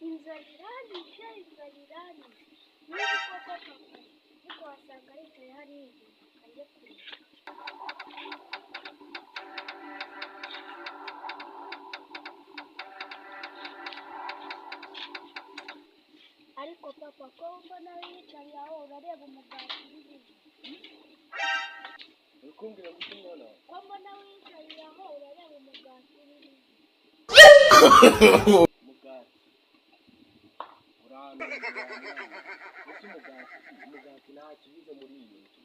inzara iranyishe niba koko papa ariko wasanga yicaye hariya ajye kureba ariko papa ko mbona wicaye aho urareba umugati Kumbwira ngo mwana ko mbona wicaye aho urareba umugati mugati urana umugati nta kibize muri iyi nzu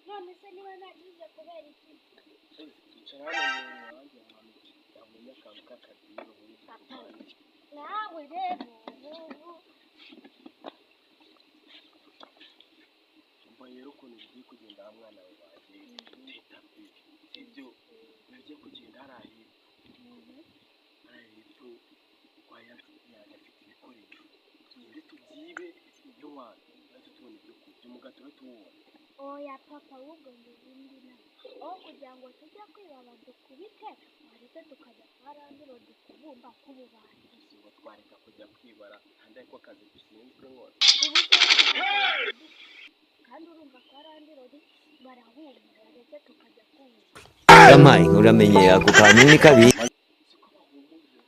none se niba nagize kubera iki icara hano wanjye ahantu yabonye akantu k'akadiro nawe rero umva rero ukuntu bigiye kugenda ha mwana we wanjye teta pe sibyo nagiye kugenda hariya hepfo kwa yaje afite ibikoresho tugende tubyibe ibyo wana maze tubona ibyo kurya umugati uratuwubona oya papa ahubwo n'izindi nama aho kugira ngo tujye kwiba badukubite waretse tukajya kwa randiro dukubumba k'ububati ngo twareka kujya kwibara kandi ariko akazi dushinzwe nkora kandi urumva kwa randiro barahumba waretse tukajya kubumba Yamaye uramenye ako kantu ni kabi siko bahumuje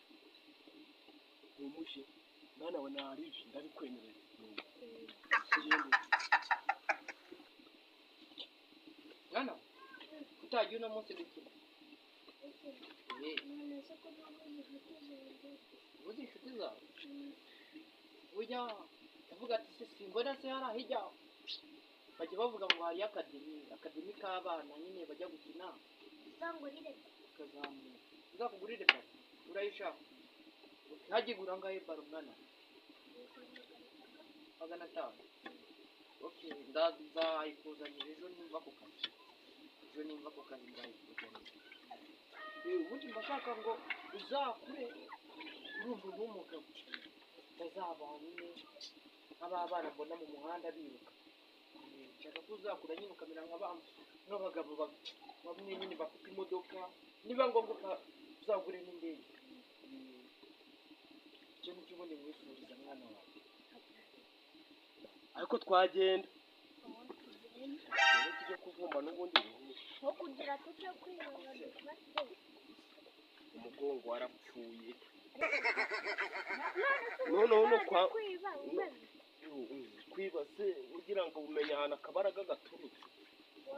mwana we narije ndabikwemerera mwana utagiye uno munsi gukina none se ko nabuze inshuti zawe uzi inshuti zawe ujya ndavuga ati se simbona se hari ahijya bajya bavuga ngo hari akademi k'abana nyine bajya gukina uzangurire ukazamuka uzakugurire baro urayishaka ntagigura ngahe baro mwana 500 okay nzayikuzanira ejo nimva ku kazi nzayikuzanira ubundi mbashaka ngo uzakure urumva nk'umugabo utazabana nyine nk'abana mbona mu muhanda biruka nshaka ko uzakura nyine ukamera nk'abagabo bamwe nyine bafite imodoka niba ngombwa uzagure n'indege icyo ni cyo ubundi mwifuriza mwana wawe ariko twagenda rero tujye kuvumba n'ubundi aho kugira tujye kwibona dufate umugongo warapfuye none kwiba se ugira ngo umenye ahantu akabaraga gaturutse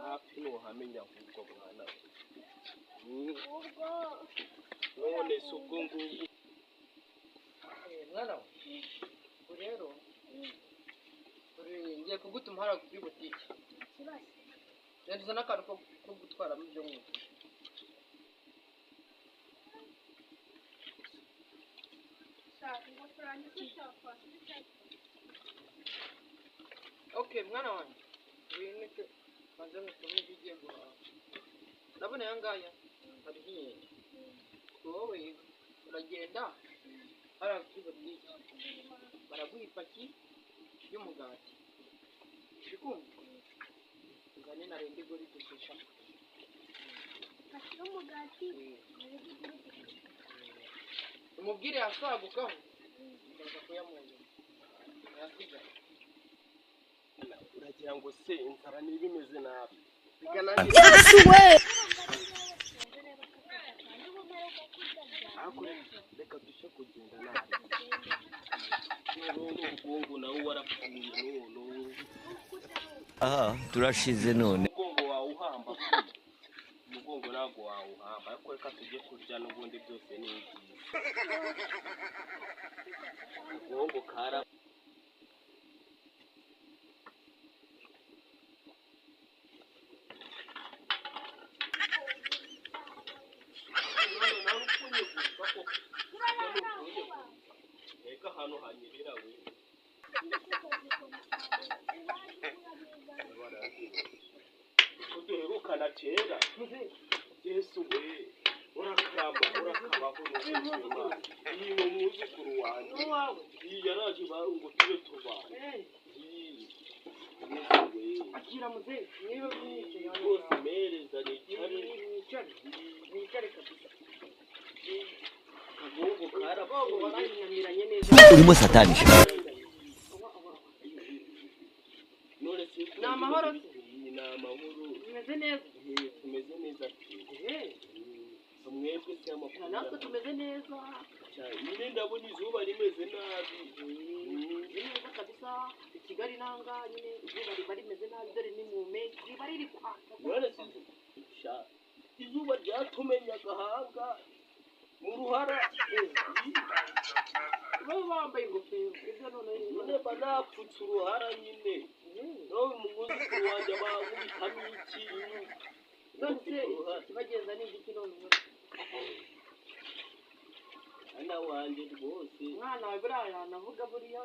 hafi ntuhamenya ahubwo mwana none se ubwo ngubwo mwana we rero ngiye kugutuma hariya kuri butike yanduza n'akantu ko gutwaramo ibyo nk'uko okay mwana wanjye winike maze musome ibigiye guhaha ndabona aya ngaya hari nk'inkende wowe uragenda hariya kuri butike baraguha ipaki y'umugati shikumva uzane na rende igori dukesha umugati umubwire yasagukaho ukaza kuyamuza yasiga uragira ngo se inzara niba imeze nabi reka dushe kugenda nabi n'ubwongo nawe warapfuye none aha turashize none umugongo wawe uhamba umugongo ntabwo wawuhamba ariko reka tujye kurya n'ubundi byose ni ibyiza umugongo kara reka hano hanyerera we uduherukana kera yesu we urakaba urakabaho n'ubuzima iyi ni umwuzukuru wanjye iyi yaraje ngo tube tubana yesu we akira muzehe niba mwicaye rwose mereza nicare kabisa urimo satani sha. Ni amahoro tumeze neza mwebwe se amakuru natwe tumeze neza nyine ndabona izuba rimeze nabi neza kabisa i Kigali nanga nyine izuba riba rimeze nabi dore ni mu mpeshyi riba riri kwaka izuba ryatumenya agahanga mu ruhara baba bambaye ingofero ibyo none banapfutse uruhara nyine nawe umwuzukuru wanjye bankubitamo iki none kibagenza ni iki none mwana wanjye rwose mwana wawe buriya navuga buriya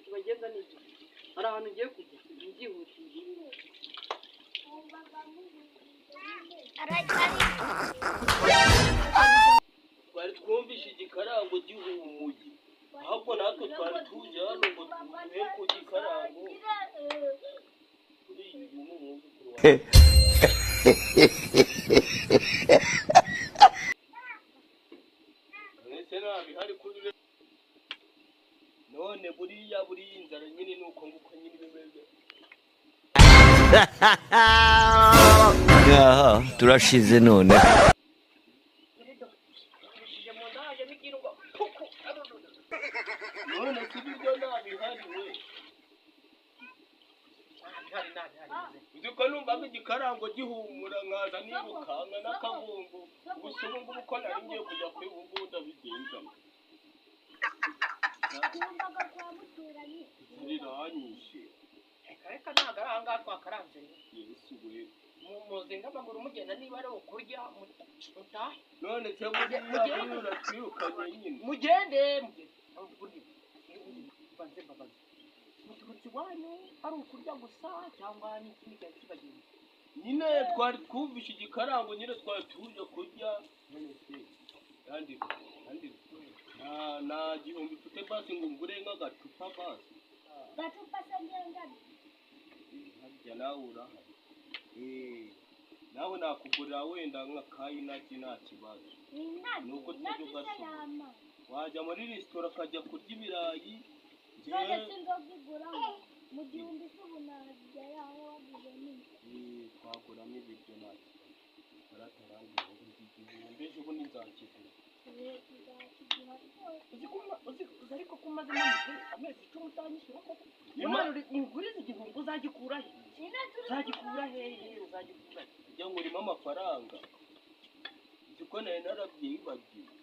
kibagenza ni iki hari ahantu ugiye kujya byihutiye twari twumvishe igikarango gihumuye ahubwo natwe twari tuje hano ngo tuvuye ku gikarango kuri iyi n'umwuzukuru wawe mwese ntabihari kuri none buriya inzara nyine ni uko nguko nyine bimeze turashize none. none si ibiryo ntabihari we uzi ko numva nk'igikarango gihumura nkaza nirukanka n'akabumbu gusa ubu ngubu ko nari ngiye kujya kwibungunda bigenza riranyishe reka ntabwo ari ahangaha twakaranze yesu we muzinga amaguru mugenda niba ari ukurya mutahe none se mugenda uratwirukanye nyine mugende muturutse iwanyu ari ukurya gusa cyangwa n'ikindi kintu kibagenza nyine twari twumvishe igikarango nyine twari tuje kurya none se kandi nta gihumbi mfite basi ngo ngure nk'agacupa basi gacupa se ngengane harya nawe urahari nawe nakugurira wenda nk'akayi naki nta kibazo nuko tujya ugasoma wajya muri resitora akajya kurya ibirayi none se ndabigura mu gihumbi cy'ubunarya yaho wagize nini twaguramo ibiryo naki baratarangira ngo igihumbi ejo bundi nzakigura uzi ariko ko umaze amezi 10 utanyishyura koko inguriza igihumbi uzagikura he ujya ngo urimo amafaranga uzi ko nari narabyibagiwe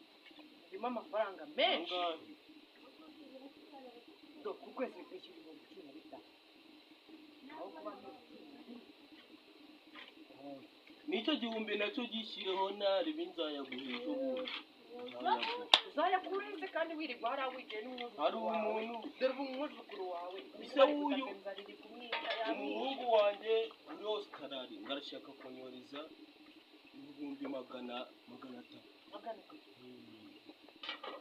urimo amafaranga menshi ku kwezi kwishyura ibihumbi 15 nicyo gihumbi nacyo gishyiriho nari binzayaguhisha ubu uzayakurize kandi wirirwa hari awigiye n'umwuzukuru hari umuntu dore umwuzukuru wawe ise wuyu umuhungu wanjye uri Oscarari ngarashaka kunyoreza ibihumbi magana 3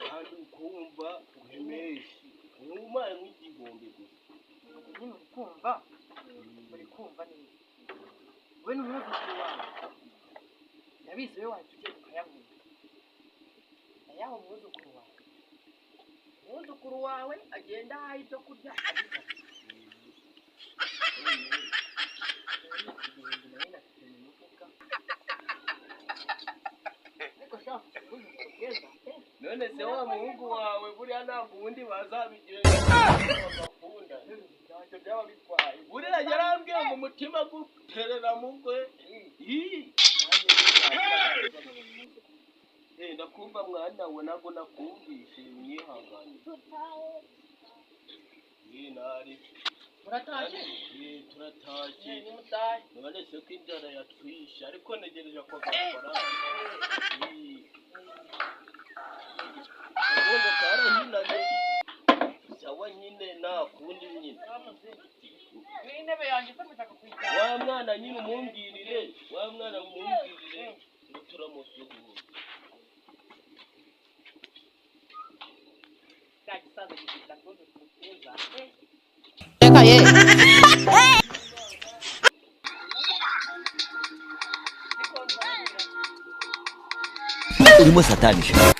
kandi ukumva uhemeshi umumaye nk'igihumbi gusa nyine uri kumva neza we n'umwuzukuru wawe ndabizi we watugiye ukayabona yaho umwuzukuru wawe agenda ahaha ibyo kurya none se wa muhungu wawe buriya ntabwo ubundi bazabigira bakunda ntacyo byaba bitwaye buriya yarambwiye ngo umutima guterera mu gwe ndakumva mwana we ntabwo nakumvishe mwihangane nari turataje none se ko inzara yatwishe ariko negereje ko gakora ubwo karahinaga sawa nyine nta kundi nyine n'intebe yanjye itamushaka kwicara wa mwana nyine umumbwirire ngo turamusuhuza reka ye urimo satani sha.